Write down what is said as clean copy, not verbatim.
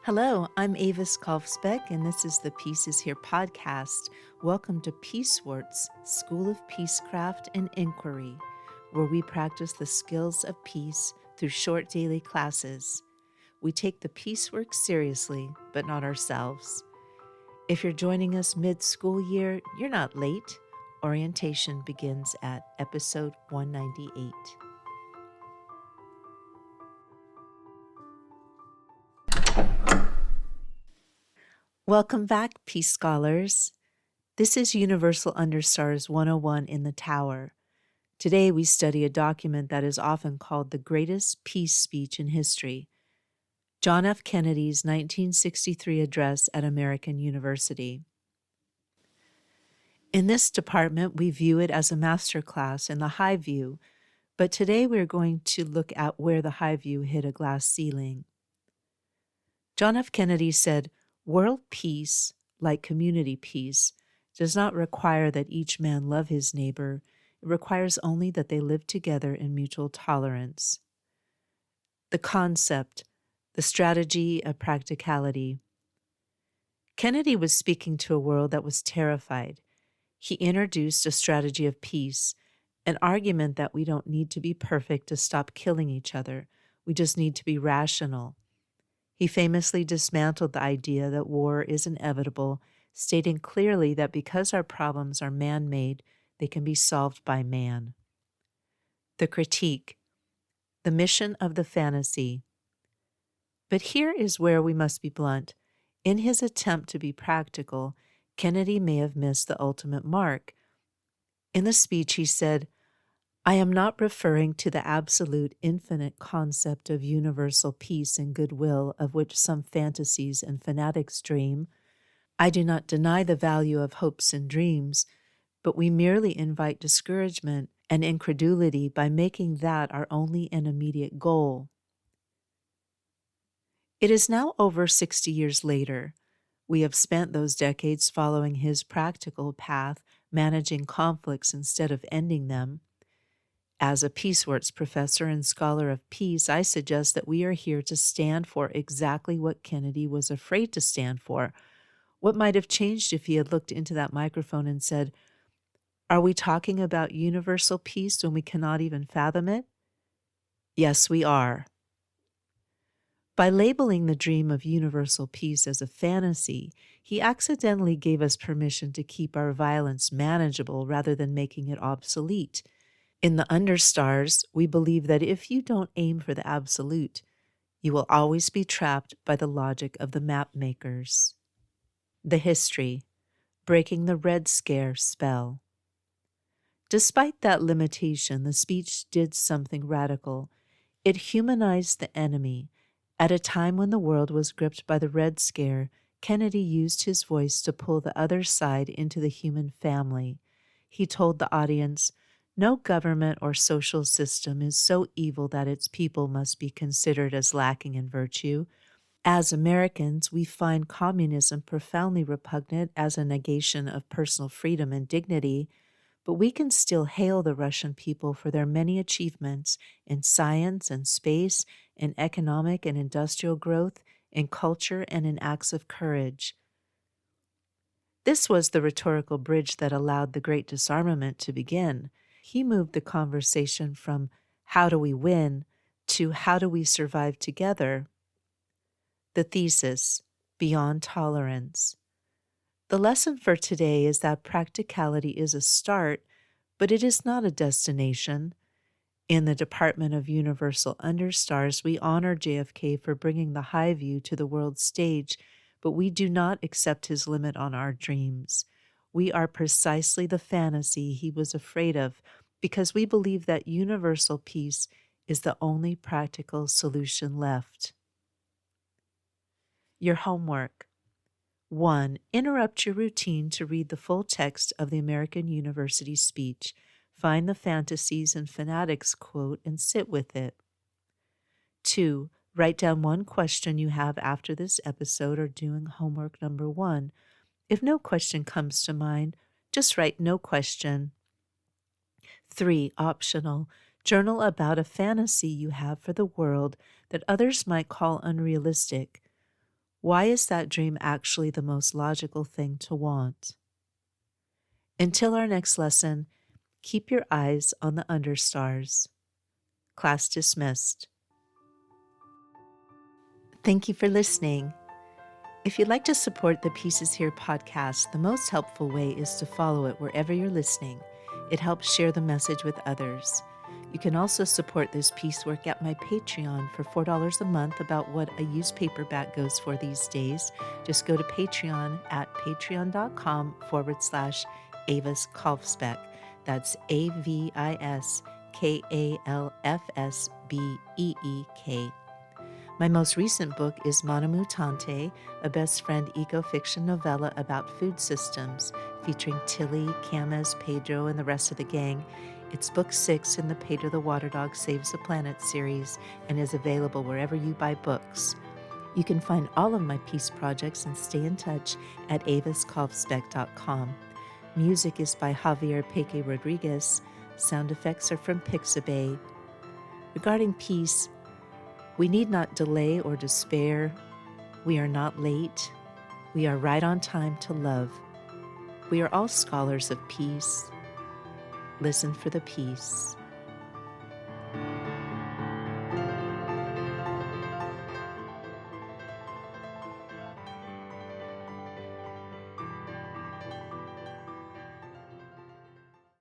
Hello, I'm Avis Kalfsbeck, and this is the Peace is Here podcast. Welcome to Peacewarts, School of Peacecraft and Inquiry, where we practice the skills of peace through short daily classes. We take the peace work seriously, but not ourselves. If you're joining us mid-school year, you're not late. Orientation begins at episode 198. Welcome back, Peace Scholars. This is Universal Understars 101 in the Tower. Today we study a document that is often called the greatest peace speech in history, John F. Kennedy's 1963 address at American University. In this department, we view it as a masterclass in the high view, but today we're going to look at where the high view hit a glass ceiling. John F. Kennedy said, "World peace, like community peace, does not require that each man love his neighbor. It requires only that they live together in mutual tolerance." The concept, the strategy of practicality. Kennedy was speaking to a world that was terrified. He introduced a strategy of peace, an argument that we don't need to be perfect to stop killing each other. We just need to be rational. He famously dismantled the idea that war is inevitable, stating clearly that because our problems are man-made, they can be solved by man. The critique, the mission of the fantasy. But here is where we must be blunt. In his attempt to be practical, Kennedy may have missed the ultimate mark. In the speech, he said, "I am not referring to the absolute infinite concept of universal peace and goodwill of which some fantasies and fanatics dream. I do not deny the value of hopes and dreams, but we merely invite discouragement and incredulity by making that our only and immediate goal." It is now over 60 years later. We have spent those decades following his practical path, managing conflicts instead of ending them. As a Peacewarts professor and scholar of peace, I suggest that we are here to stand for exactly what Kennedy was afraid to stand for. What might have changed if he had looked into that microphone and said, "Are we talking about universal peace when we cannot even fathom it?" Yes, we are. By labeling the dream of universal peace as a fantasy, he accidentally gave us permission to keep our violence manageable rather than making it obsolete. In the Understars, we believe that if you don't aim for the absolute, you will always be trapped by the logic of the map makers. The history, breaking the Red Scare spell. Despite that limitation, the speech did something radical. It humanized the enemy. At a time when the world was gripped by the Red Scare, Kennedy used his voice to pull the other side into the human family. He told the audience, "No government or social system is so evil that its people must be considered as lacking in virtue. As Americans, we find communism profoundly repugnant as a negation of personal freedom and dignity, but we can still hail the Russian people for their many achievements in science and space, in economic and industrial growth, in culture, and in acts of courage." This was the rhetorical bridge that allowed the Great Disarmament to begin. He moved the conversation from "how do we win" to "how do we survive together?" The thesis, beyond tolerance. The lesson for today is that practicality is a start, but it is not a destination. In the Department of Universal Understars, we honor JFK for bringing the high view to the world stage, but we do not accept his limit on our dreams. We are precisely the fantasy he was afraid of, because we believe that universal peace is the only practical solution left. Your homework. 1. Interrupt your routine to read the full text of the American University speech. Find the fantasies and fanatics quote and sit with it. 2. Write down one question you have after this episode or doing homework number 1. If no question comes to mind, just write "no question." 3. Optional. Journal about a fantasy you have for the world that others might call unrealistic. Why is that dream actually the most logical thing to want? Until our next lesson, keep your eyes on the Understars. Class dismissed. Thank you for listening. If you'd like to support the Pieces Here podcast, the most helpful way is to follow it wherever you're listening. It helps share the message with others. You can also support this piecework at my Patreon for $4 a month, about what a used paperback goes for these days. Just go to Patreon at patreon.com/Avis Kalfsbeck. That's AVISKALFSBEEK. My most recent book is Mana Mutante, a best friend eco-fiction novella about food systems, featuring Tilly, Camas, Pedro, and the rest of the gang. It's book 6 in the Pedro the Water Dog Saves the Planet series and is available wherever you buy books. You can find all of my peace projects and stay in touch at aviskalfsbeck.com. Music is by Javier Peque Rodriguez. Sound effects are from Pixabay. Regarding peace, we need not delay or despair. We are not late. We are right on time to love. We are all scholars of peace. Listen for the peace.